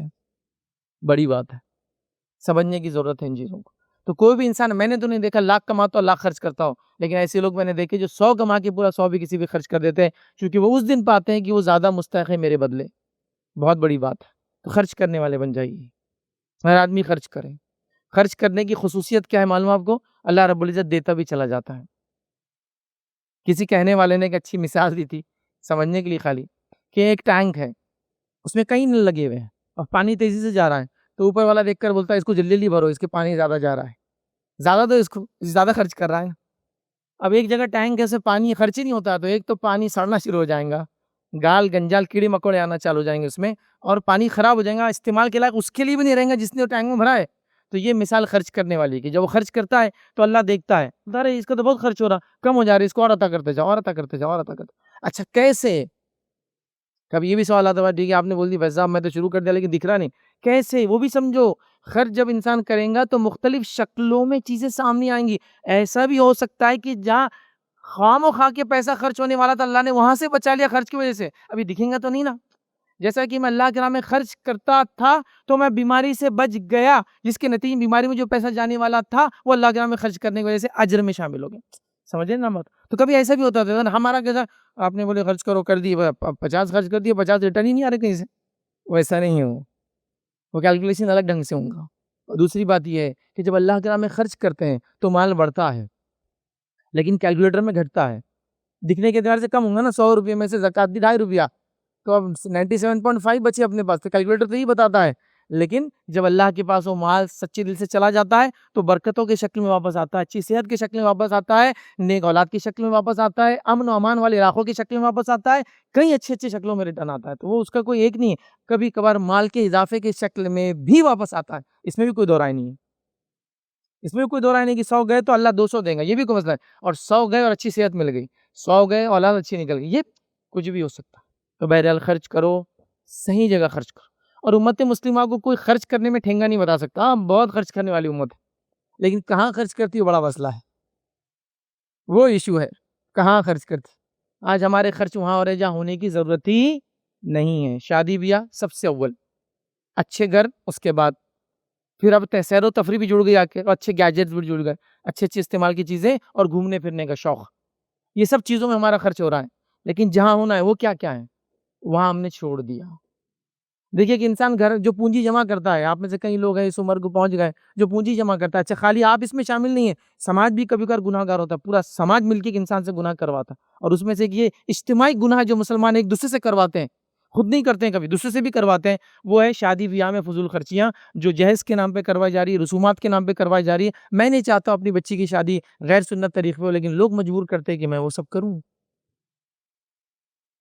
بڑی بات ہے, سمجھنے کی ضرورت ہے ان چیزوں کو. تو کوئی بھی انسان, میں نے تو نہیں دیکھا لاکھ کماتا ہو لاکھ خرچ کرتا ہو, لیکن ایسے لوگ میں نے دیکھے جو 100 کما کے پورا 100 بھی کسی بھی خرچ کر دیتے ہیں, کیونکہ وہ اس دن پاتے ہیں کہ وہ زیادہ مستحق ہے میرے بدلے. بہت بڑی بات ہے. تو خرچ کرنے والے بن جائیے, ہر آدمی خرچ کرے. خرچ کرنے کی خصوصیت کیا ہے معلوم آپ کو؟ اللہ رب العزت دیتا بھی چلا جاتا ہے. کسی کہنے والے نے ایک اچھی مثال دی تھی سمجھنے کے لیے خالی, کہ ایک ٹینک ہے, اس میں کئی نل لگے ہوئے ہیں اور پانی تیزی سے جا رہا ہے, تو اوپر والا دیکھ کر بولتا ہے اس کو جلدی جلدی بھرو, اس کے پانی زیادہ جا رہا ہے, زیادہ تو اس کو زیادہ خرچ کر رہا ہے. اب ایک جگہ ٹینک ایسے پانی خرچ ہی نہیں ہوتا, تو ایک تو پانی سڑنا شروع ہو جائے گا, گال گنجال کیڑے مکوڑے آنا چالو ہو جائیں گے اس میں، اور پانی خراب ہو جائے گا، استعمال کے لائق اس کے لیے بھی نہیں رہیں گا جس نے ٹینک میں بھرا ہے۔ تو یہ مثال خرچ کرنے والی کی، جب وہ خرچ کرتا ہے تو اللہ دیکھتا ہے، ارے اس کا تو بہت خرچ ہو رہا، کم ہو جا رہا ہے، اس کو اور عطا کرتے جاؤ، اور عطا کرتے جاؤ، اور عطا کرتے۔ اچھا کیسے؟ کبھی یہ بھی سوال آتا ہے، ٹھیک ہے آپ نے بول دی بھائی صاحب میں تو شروع کر دیا لیکن دکھ رہا نہیں، کیسے؟ وہ بھی سمجھو۔ خرچ جب انسان کریں گا تو مختلف شکلوں میں چیزیں سامنے آئیں گی۔ ایسا بھی ہو سکتا ہے کہ جہاں خواہ مخواہ کے پیسہ خرچ ہونے والا تھا اللہ نے وہاں سے بچا لیا خرچ کی وجہ سے، ابھی دکھیں گا تو نہیں نا۔ جیسا کہ میں اللہ کے راہ میں خرچ کرتا تھا تو میں بیماری سے بچ گیا، جس کے نتیجے بیماری میں جو پیسہ جانے والا تھا وہ اللہ کے راہ میں خرچ کرنے کی وجہ سے اجر میں شامل ہو گیا۔ سمجھے نا بات؟ تو کبھی ایسا بھی ہوتا تھا ہمارا کیسا، آپ نے بولے خرچ کرو، کر دیے 50 خرچ کر دیے، 50 ریٹرن ہی نہیں آ رہے کہیں سے، ویسا نہیں ہے وہ کیلکولیشن الگ ڈھنگ سے ہوں گا۔ اور دوسری بات یہ ہے کہ جب اللہ کے راہ میں خرچ کرتے ہیں تو مال بڑھتا ہے لیکن کیلکولیٹر میں گھٹتا ہے، دکھنے کے اعتبار سے کم ہوگا نا، 100 روپے میں سے زکوٰۃ دی 2.5 روپیہ، تو اب 97.5 بچے اپنے پاس، تو کیلکولیٹر تو یہی بتاتا ہے۔ لیکن جب اللہ کے پاس وہ مال سچے دل سے چلا جاتا ہے تو برکتوں کی شکل میں واپس آتا ہے، اچھی صحت کی شکل میں واپس آتا ہے، نیک اولاد کی شکل میں واپس آتا ہے، امن و امان والے علاقوں کی شکل میں واپس آتا ہے، کئی اچھی شکلوں میں ریٹرن آتا ہے۔ تو وہ اس کا کوئی ایک نہیں ہے، کبھی کبھار مال کے اضافے کی شکل میں بھی واپس آتا ہے، اس میں بھی کوئی دو رائے نہیں ہے، اس میں بھی کوئی دو رائے نہیں کہ 100 گئے تو اللہ 200 دیں گا، یہ بھی کوئی مسئلہ ہے، اور 100 گئے اور اچھی صحت مل گئی، 100 گئے اولاد اچھی نکل گئی، یہ کچھ بھی ہو سکتا ہے۔ تو بہرحال خرچ کرو، صحیح جگہ خرچ کرو، اور امت مسلمہ کو کوئی خرچ کرنے میں ٹھینگا نہیں بتا سکتا، بہت خرچ کرنے والی امت ہے، لیکن کہاں خرچ کرتی ہے بڑا مسئلہ ہے، وہ ایشو ہے، کہاں خرچ کرتی۔ آج ہمارے خرچ وہاں ہو رہے جہاں ہونے کی ضرورت ہی نہیں ہے۔ شادی بیاہ سب سے اول، اچھے گھر اس کے بعد، پھر اب سیر و تفریح بھی جڑ گئی، اچھے گیجٹس بھی جڑ گئے، اچھے استعمال کی چیزیں اور گھومنے پھرنے کا شوق، یہ سب چیزوں میں ہمارا خرچ ہو رہا ہے، لیکن جہاں ہونا ہے وہ کیا کیا ہے وہاں ہم نے چھوڑ دیا۔ دیکھیے کہ انسان گھر جو پونجی جمع کرتا ہے، آپ میں سے کئی لوگ ہیں اس عمر کو پہنچ گئے جو پونجی جمع کرتا ہے، اچھا خالی آپ اس میں شامل نہیں ہیں، سماج بھی کبھی کبھار گناہ گار ہوتا ہے، پورا سماج مل کے ایک انسان سے گناہ کرواتا ہے، اور اس میں سے یہ اجتماعی گناہ جو مسلمان ایک دوسرے سے کرواتے ہیں، خود نہیں کرتے ہیں کبھی دوسرے سے بھی کرواتے ہیں، وہ ہے شادی بیاہ میں فضول خرچیاں جو جہیز کے نام پہ کروائی جا رہی ہے، رسومات کے نام پہ کروائی جا رہی ہے۔ میں نہیں چاہتا اپنی بچی کی شادی غیر سنت طریقے پہ، لیکن لوگ مجبور کرتے ہیں کہ میں وہ سب کروں،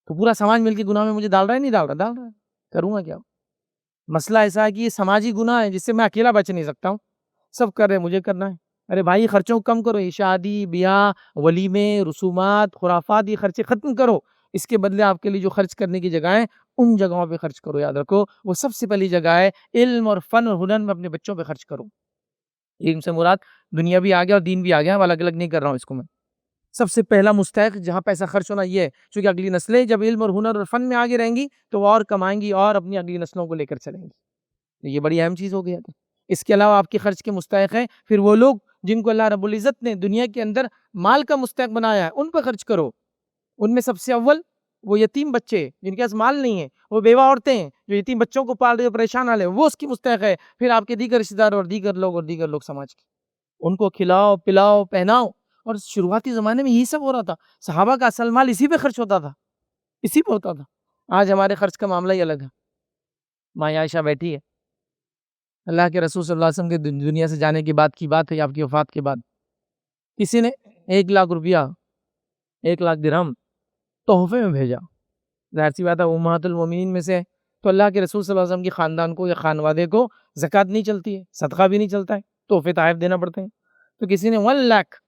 تو پورا سماج مل کے گناہ میں مجھے ڈال رہا ہے، نہیں ڈال رہا ہے، کروں گا کیا؟ مسئلہ ایسا ہے کہ یہ سماجی گناہ ہے جس سے میں اکیلا بچ نہیں سکتا ہوں، سب کر رہے ہیں مجھے کرنا ہے۔ ارے بھائی خرچوں کو کم کرو، یہ شادی بیاہ ولیمے رسومات خرافات یہ خرچے ختم کرو، اس کے بدلے آپ کے لیے جو خرچ کرنے کی جگہ ہے ان جگہوں پہ خرچ کرو۔ یاد رکھو وہ سب سے پہلی جگہ ہے علم اور فن اور ہنر میں اپنے بچوں پہ خرچ کرو۔ علم سے مراد دنیا بھی آ گیا اور دین بھی آ گیا، الگ الگ نہیں کر رہا ہوں اس کو میں۔ سب سے پہلا مستحق جہاں پیسہ خرچ ہونا یہ ہے، کیونکہ اگلی نسلیں جب علم اور ہنر اور فن میں آگے رہیں گی تو وہ اور کمائیں گی اور اپنی اگلی نسلوں کو لے کر چلیں گی، یہ بڑی اہم چیز ہو گیا تھا۔ اس کے علاوہ آپ کے خرچ کے مستحق ہیں پھر وہ لوگ جن کو اللہ رب العزت نے دنیا کے اندر مال کا مستحق بنایا ہے، ان پہ خرچ کرو۔ ان میں سب سے اول وہ یتیم بچے جن کے پاس مال نہیں ہے، وہ بیوہ عورتیں ہیں جو یتیم بچوں کو پال رہے پریشان والے، وہ اس کی مستحق ہے۔ پھر آپ کے دیگر رشتہ دار اور دیگر لوگ سماج کے، ان کو کھلاؤ پلاؤ پہناؤ۔ اور شروعاتی زمانے میں یہی سب ہو رہا تھا، صحابہ کا اصل مال اسی پہ خرچ ہوتا تھا، اسی پہ ہوتا تھا۔ آج ہمارے خرچ کا معاملہ ہی الگ ہے۔ ماں عائشہ بیٹھی ہے، اللہ کے رسول صلی اللہ علیہ وسلم کے دنیا سے جانے کی بات ہے، آپ کی وفات کے بعد کسی نے 1,00,000 روپیہ 1,00,000 درہم تحفے میں بھیجا، ظاہر سی بات ہے امہات المومنین میں سے، تو اللہ کے رسول صلی اللہ علیہ وسلم کی خاندان کو یا خانوادے کو زکوٰۃ نہیں چلتی ہے، صدقہ بھی نہیں چلتا ہے، تحفے تحائف دینا پڑتے ہیں۔ تو کسی نے 1,00,000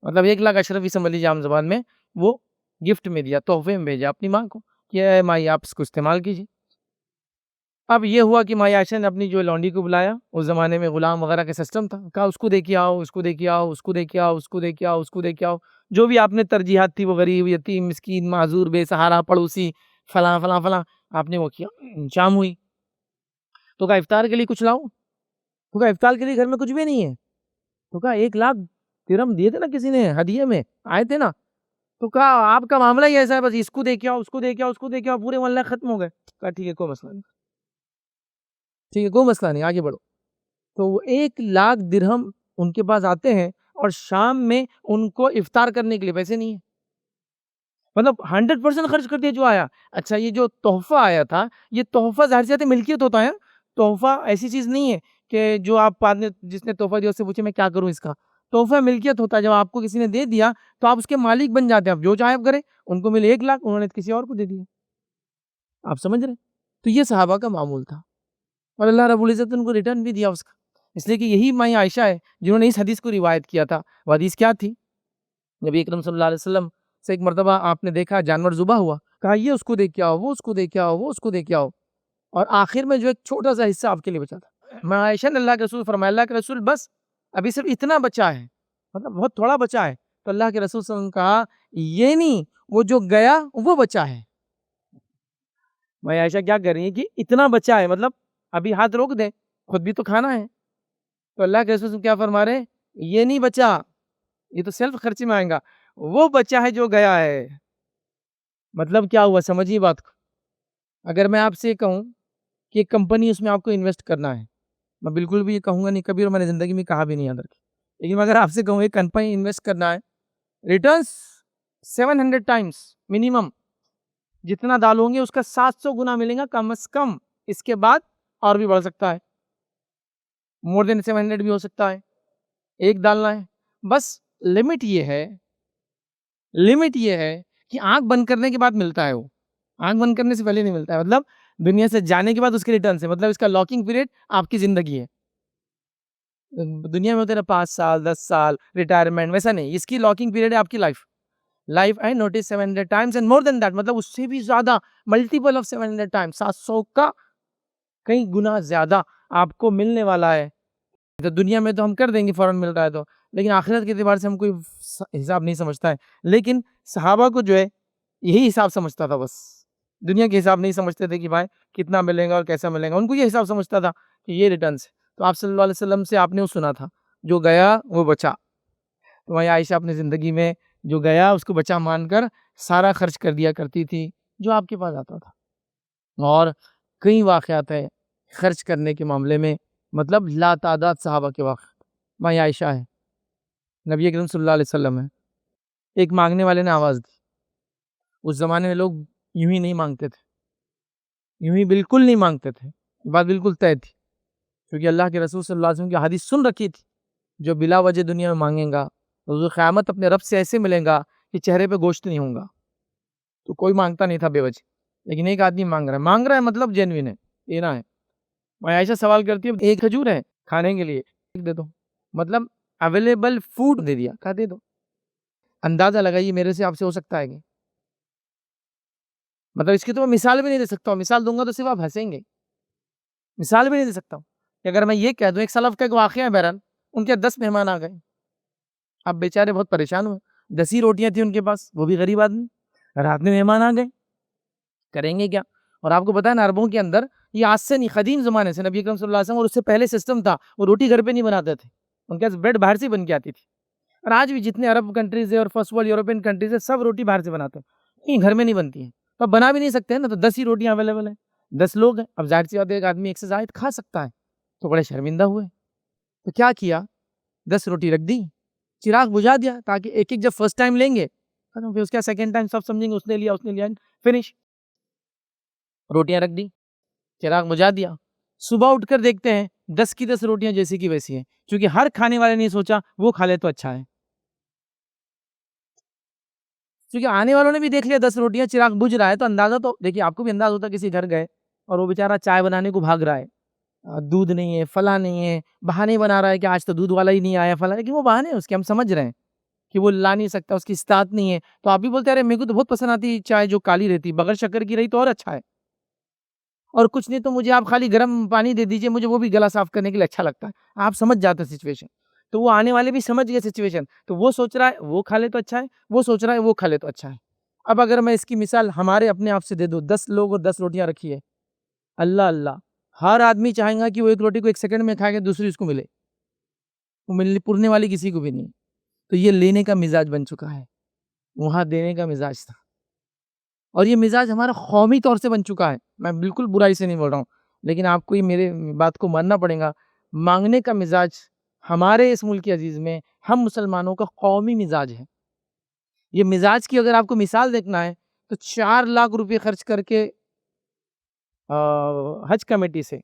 مطلب 1,00,000 اشرفی سمجھ لیجیے عام زبان میں، وہ گفٹ میں دیا، تحفے میں بھیجا اپنی ماں کو کہ اے مائی آپ اس کو استعمال کیجیے۔ اب یہ ہوا کہ ماں عائشہ نے اپنی جو لونڈی کو بلایا، اس زمانے میں غلام وغیرہ کا سسٹم تھا، کہا اس کو دے کے آؤ، اس کو دے کے آؤ، اس کو دے کے آؤ، اس کو دے کے آؤ، اس کو دے کے آؤ، جو بھی آپ نے ترجیحات تھی، وہ غریب یتیم مسکین معذور بے سہارا پڑوسی فلاں فلاں فلاں آپ نے وہ کیا۔ شام ہوئی تو کہا افطار کے لیے کچھ لاؤ، تو کہا افطار کے لیے گھر میں کچھ بھی نہیں ہے، تو کہا 1,00,000 درہم دیے تھے نا کسی نے ہدیے میں آئے تھے نا، تو کہا آپ کا معاملہ ہی ایسا ہے، بس اس کو دے کے آؤ، اس کو دے کے آؤ، اس کو دے کے آؤ، پورے 1,00,000 ختم ہو گئے۔ کہا ٹھیک ہے کوئی مسئلہ نہیں، ٹھیک ہے کوئی مسئلہ نہیں، آگے بڑھو۔ تو وہ 1,00,000 درہم ان کے پاس آتے ہیں اور شام میں ان کو افطار کرنے کے لیے پیسے نہیں ہیں، مطلب 100% خرچ کر دیا جو آیا۔ اچھا یہ جو تحفہ آیا تھا، یہ تحفہ ظاہر سی بات ہے ملکیت ہوتا ہے، تحفہ ایسی چیز نہیں ہے کہ جو آپ بعد میں جس نے تحفہ دیا اس سے پوچھے میں کیا کروں اس کا، تحفہ ملکیت ہوتا ہے، جب آپ کو کسی نے دے دیا تو آپ اس کے مالک بن جاتے ہیں، آپ جو چاہے آپ کریں۔ ان کو ملے 1,00,000، انہوں نے کسی اور کو دے دیا، آپ سمجھ رہے ہیں؟ تو یہ صحابہ کا معمول تھا، اور اللہ رب العزت ان کو ریٹرن بھی دیا اس کا، اس لیے کہ یہی ماں عائشہ ہے جنہوں نے اس حدیث کو روایت کیا تھا۔ وہ حدیث کیا تھی؟ نبی اکرم صلی اللہ علیہ وسلم سے ایک مرتبہ آپ نے دیکھا جانور ذبح ہوا، کہا یہ اس کو دے کے آؤ، وہ اس کو دے کے آؤ، وہ اس کو دے کے آؤ، اور آخر میں جو ایک چھوٹا سا حصہ آپ کے لیے بچا تھا، ماں عائشہ نے اللہ کے رسول فرمایا، اللہ کے رسول بس ابھی صرف اتنا بچا ہے، مطلب بہت تھوڑا بچا ہے، تو اللہ کے رسول صلی اللہ علیہ وسلم نے کہا یہ نہیں، وہ جو گیا وہ بچا ہے۔ ماں عائشہ کیا کر رہی ہے کہ اتنا بچا ہے، مطلب ابھی ہاتھ روک دے، خود بھی تو کھانا ہے، تو اللہ کے رسول کیا فرما رہے ہیں، یہ نہیں بچا، یہ تو سیلف خرچی میں آئے گا، وہ بچا ہے جو گیا ہے۔ مطلب کیا ہوا، سمجھیے بات کو۔ اگر میں آپ سے کہوں کہ ایک کمپنی، اس میں آپ کو انویسٹ کرنا ہے، میں بالکل بھی یہ کہوں گا نہیں کبھی، اور میں نے زندگی میں کہا بھی نہیں یاد رکھی، لیکن اگر آپ سے کہوں ایک کمپنی انویسٹ کرنا ہے، ریٹرنز 700 ٹائمز منیمم، جتنا ڈالوں گے اس کا 700 گنا ملے گا کم از کم، اس کے بعد اور بھی بڑھ سکتا ہے، مور دین 700 بھی ہو سکتا ہے، ایک ڈالنا ہے، بس لمٹ یہ ہے کہ آنکھ بند کرنے کے بعد ملتا ہے، وہ آنکھ بند کرنے سے پہلے نہیں ملتا ہے، مطلب دنیا سے جانے کے بعد اس کے ریٹرن سے، مطلب اس کا لاکنگ پیریڈ آپ کی زندگی ہے۔ دنیا میں ہوتے ہیں 5 سال 10 سال ریٹائرمنٹ، ویسا نہیں، اس کی لاکنگ پیریڈ ہے آپ کی life I notice 700 times and more than that, مطلب اس سے بھی زیادہ، ملٹیپل آف 700 ٹائمز، 700 کا کئی گنا زیادہ آپ کو ملنے والا ہے۔ تو دنیا میں تو ہم کر دیں گے فوراً مل رہا ہے تو، لیکن آخرت کے اعتبار سے ہم کوئی حساب نہیں سمجھتا ہے، لیکن صحابہ کو جو ہے یہی حساب سمجھتا تھا، بس دنیا کے حساب نہیں سمجھتے تھے کہ بھائی کتنا ملے گا اور کیسا ملے گا، ان کو یہ حساب سمجھتا تھا کہ یہ ریٹرنز ہے۔ تو آپ صلی اللہ علیہ وسلم سے آپ نے وہ سنا تھا، جو گیا وہ بچا، تو وہاں عائشہ اپنی زندگی میں جو گیا اس کو بچا مان کر سارا خرچ کر دیا کرتی تھی جو آپ کے پاس آتا تھا۔ اور کئی واقعات ہیں خرچ کرنے کے معاملے میں، مطلب لا تعداد صحابہ کے واقعات۔ ماں عائشہ ہے، نبی اکرم صلی اللہ علیہ وسلم ہے، ایک مانگنے والے نے آواز دی، اس زمانے میں لوگ یوں ہی نہیں مانگتے تھے، یوں ہی بالکل نہیں مانگتے تھے، بات بالکل طے تھی، کیونکہ اللہ کے رسول صلی اللہ علیہ وسلم کی حدیث سن رکھی تھی، جو بلا وجہ دنیا میں مانگے گا روز قیامت اپنے رب سے ایسے ملے گا کہ چہرے پہ گوشت نہیں ہوگا۔ تو کوئی مانگتا نہیں تھا بے وجہ، لیکن ایک آدمی مانگ رہا ہے مطلب جینوین ہے، دینا ہے۔ میں عائشہ سوال کرتی ہے، ایک کھجور ہے کھانے کے لیے، دے دو، مطلب اویلیبل فوڈ دے دیا، کہا دے دو۔ اندازہ لگائیے میرے سے آپ سے ہو سکتا ہے کہ، مطلب اس کی تو میں مثال بھی نہیں دے سکتا ہوں، مثال دوں گا تو صرف آپ ہنسیں گے، مثال بھی نہیں دے سکتا ہوں کہ اگر میں یہ کہہ دوں، ایک سلف کا ایک واقعہ ہے، بہرحال ان کے 10 مہمان آ گئے، اب بیچارے بہت پریشان ہوئے، 10 ہی روٹیاں تھیں ان کے پاس، وہ بھی غریب آدمی، رات میں مہمان آ گئے، کریں گے کیا؟ اور آپ کو پتا ہے نا عربوں کے اندر یہ آج سے نہیں، قدیم زمانے سے نبی اکرم صلی اللہ علیہ وسلم اور اس سے پہلے سسٹم تھا، وہ روٹی گھر پہ نہیں بناتے تھے، ان کے پاس بریڈ باہر سے بن کے آتی تھی، اور آج بھی جتنے عرب کنٹریز ہیں اور فرسٹ ورلڈ یورپین کنٹریز ہیں سب روٹی باہر سے بناتے ہیں، یہ گھر میں نہیں بنتی ہیں، تو اب بنا بھی نہیں سکتے ہیں نا، تو 10 ہی روٹیاں اویلیبل ہیں، 10 لوگ ہیں، اب ظاہر سی بات ہے ایک آدمی ایک سے زائد کھا سکتا ہے، تو بڑے شرمندہ ہوئے، تو کیا کیا، 10 روٹی رکھ دی، چراغ بجھا دیا، تاکہ ایک ایک جب فرسٹ ٹائم لیں گے پھر اس کا سیکنڈ ٹائم سب سمجھیں گے اس نے لیا فنش، روٹیاں رکھ دی، چراغ بجھا دیا، صبح اٹھ کر دیکھتے ہیں 10 کی 10 روٹیاں جیسی کی ویسی ہیں، کیونکہ ہر کھانے والے نے سوچا وہ کھا لے تو اچھا ہے، کیونکہ آنے والوں نے بھی دیکھ لیا 10 روٹیاں، چراغ بجھ رہا ہے، تو اندازہ تو دیکھیے آپ کو بھی اندازہ ہوتا ہے، کسی گھر گئے اور وہ بیچارہ چائے بنانے کو بھاگ رہا ہے، دودھ نہیں ہے، فلاں نہیں ہے، بہانے بنا رہا ہے کہ آج تو دودھ والا ہی نہیں آیا فلاں، لیکن وہ بہانے اس کے ہم سمجھ رہے ہیں کہ وہ لا نہیں سکتا، اس کی استطاعت نہیں ہے، تو آپ بھی بولتے ہیں ارے میرے کو تو بہت پسند آتی چائے جو کالی رہتی، بغیر شکر کی رہی تو اور اچھا ہے، اور کچھ نہیں تو مجھے آپ خالی گرم پانی دے دیجئے، مجھے وہ بھی گلا صاف کرنے کے لیے اچھا لگتا ہے، آپ سمجھ جاتے ہیں سچویشن، تو وہ آنے والے بھی سمجھ گئے سچویشن، تو وہ سوچ رہا ہے وہ کھا لے تو اچھا ہے، وہ سوچ رہا ہے وہ کھا لے تو اچھا ہے۔ اب اگر میں اس کی مثال ہمارے اپنے آپ سے دے دوں، 10 لوگ اور 10 روٹیاں رکھی ہے، اللہ اللہ، ہر آدمی چاہیں گا کہ وہ ایک روٹی کو 1 سیکنڈ میں کھائے گا، دوسری اس کو ملے، وہ ملنے پورنے والی کسی کو بھی نہیں، تو یہ لینے کا مزاج بن چکا ہے، وہاں دینے کا مزاج تھا، اور یہ مزاج ہمارا قومی طور سے بن چکا ہے، میں بالکل برائی سے نہیں بول رہا ہوں، لیکن آپ کو یہ میرے بات کو ماننا پڑے گا، مانگنے کا مزاج ہمارے اس ملک عزیز میں ہم مسلمانوں کا قومی مزاج ہے۔ یہ مزاج کی اگر آپ کو مثال دیکھنا ہے تو 4 لاکھ روپے خرچ کر کے حج کمیٹی سے،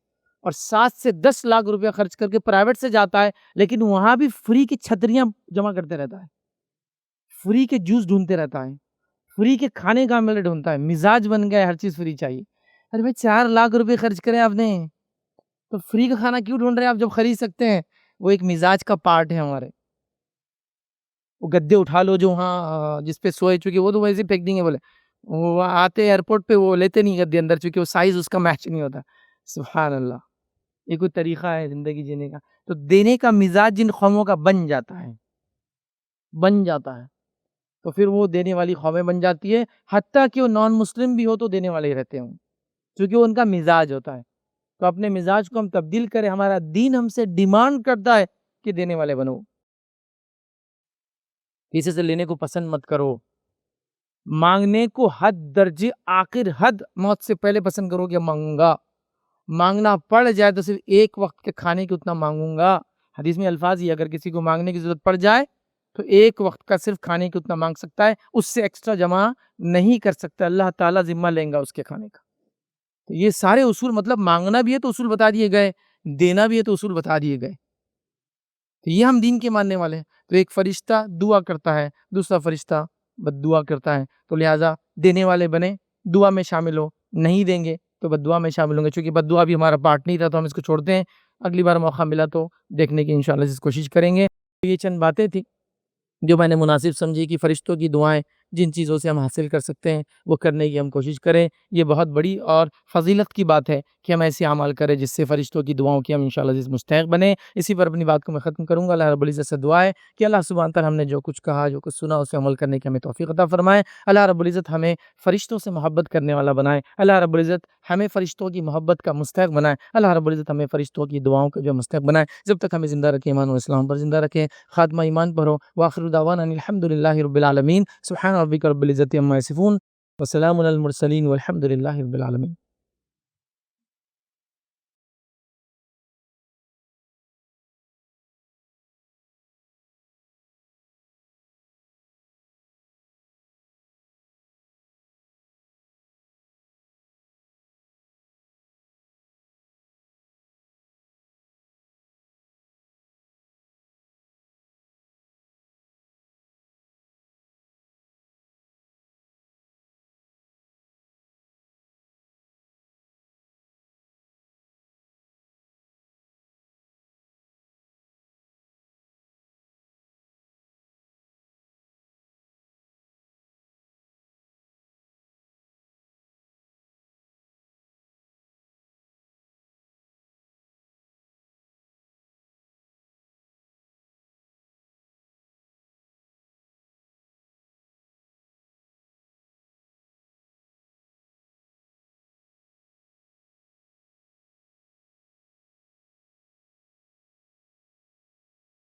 اور 7 سے 10 لاکھ روپے خرچ کر کے پرائیویٹ سے جاتا ہے، لیکن وہاں بھی فری کی چھتریاں جمع کرتے رہتا ہے، فری کے جوس ڈھونڈتے رہتا ہے، فری کے کھانے کا عمل ڈھونڈتا ہے، مزاج بن گیا ہے ہر چیز فری چاہیے، ارے بھائی 4 لاکھ روپے خرچ کرے آپ نے تو فری کا کھانا کیوں ڈھونڈ رہے ہیں آپ جب خرید سکتے ہیں؟ وہ ایک مزاج کا پارٹ ہے ہمارے. وہ گدے اٹھا لو جو وہاں جس پہ سوئے، چونکہ وہ تو ویسے پھینک دیں گے بولے. وہ آتے ایئرپورٹ پہ وہ لیتے نہیں گدے اندر، چونکہ وہ سائز اس کا میچ نہیں ہوتا. سبحان اللہ. یہ کوئی طریقہ ہے زندگی جینے کا؟ تو دینے کا مزاج جن قوموں کا بن جاتا ہے تو پھر وہ دینے والی قومیں بن جاتی ہے، حتیٰ کہ وہ نان مسلم بھی ہو تو دینے والے ہی رہتے ہوں، کیونکہ وہ ان کا مزاج ہوتا ہے. تو اپنے مزاج کو ہم تبدیل کریں. ہمارا دین ہم سے ڈیمانڈ کرتا ہے کہ دینے والے بنو. کسی سے لینے کو پسند مت کرو. مانگنے کو حد درجے آخر حد موت سے پہلے پسند کرو کہ مانگوں گا. مانگنا پڑ جائے تو صرف ایک وقت کے کھانے کی اتنا مانگوں گا. حدیث میں الفاظ ہی اگر کسی کو مانگنے کی ضرورت پڑ جائے تو ایک وقت کا صرف کھانے کی اتنا مانگ سکتا ہے، اس سے ایکسٹرا جمع نہیں کر سکتا. اللہ تعالیٰ ذمہ لیں گا اس کے کھانے کا. تو یہ سارے اصول، مطلب مانگنا بھی ہے تو اصول بتا دیے گئے، دینا بھی ہے تو اصول بتا دیے گئے. تو یہ ہم دین کے ماننے والے ہیں. تو ایک فرشتہ دعا کرتا ہے، دوسرا فرشتہ بد دعا کرتا ہے. تو لہٰذا دینے والے بنے، دعا میں شامل ہو. نہیں دیں گے تو بد دعا میں شامل ہوں گے. چونکہ بد دعا بھی ہمارا پارٹ نہیں تھا تو ہم اس کو چھوڑتے ہیں. اگلی بار موقع ملا تو دیکھنے کی انشاءاللہ کوشش کریں گے. یہ چند باتیں تھیں جو میں نے مناسب سمجھی کہ فرشتوں کی دعائیں جن چیزوں سے ہم حاصل کر سکتے ہیں وہ کرنے کی ہم کوشش کریں. یہ بہت بڑی اور فضیلت کی بات ہے کہ ہم ایسے عمل کریں جس سے فرشتوں کی دعاؤں کی ہم انشاءاللہ مستحق بنیں. اسی پر اپنی بات کو میں ختم کروں گا. اللہ رب العزت سے دعا ہے کہ اللہ سبحانہ تعالیٰ ہم نے جو کچھ کہا، جو کچھ سنا، اسے عمل کرنے کی ہمیں توفیق عطا فرمائے. اللہ رب العزت ہمیں فرشتوں سے محبت کرنے والا بنائے. اللہ رب العزت ہمیں فرشتوں کی محبت کا مستحق بنائے. اللہ رب العزت ہمیں فرشتوں کی دعاؤں کا جو مستحق بنائے. جب تک ہمیں زندہ رکھے، ایمان و اسلام پر زندہ رکھے، خاتمہ ایمان پر ہو. وآخر دعوانا ان الحمدللہ رب العالمین. سبحان ربک رب العزت عما یصفون وسلام علی المرسلین والحمدللہ رب العالمین.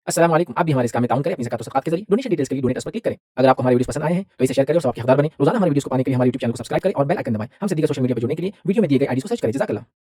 السلام علیکم. آپ بھی ہمارے اس کام میں تعاون کریں اپنی زکات و صدقات کے ذریعے. ڈونیشن ڈیٹیلز کے لیے ڈونیٹ پر کلک کریں. اگر آپ کو ہمارے ویڈیوز پسند آئے ہیں تو اسے شیئر کریں اور ثواب کے حقدار بنیں. روزانہ ہمارے ویڈیوز کو پانے کے لیے ہمارے یوٹیوب چینل کو سبسکرائب کریں اور بیل آئکن دبائیں. ہم سے دیگر سوشل میڈیا پر جڑنے کے لیے ویڈیو میں دیے گئے آئی ڈی کو سرچ کریں. جزاک اللہ.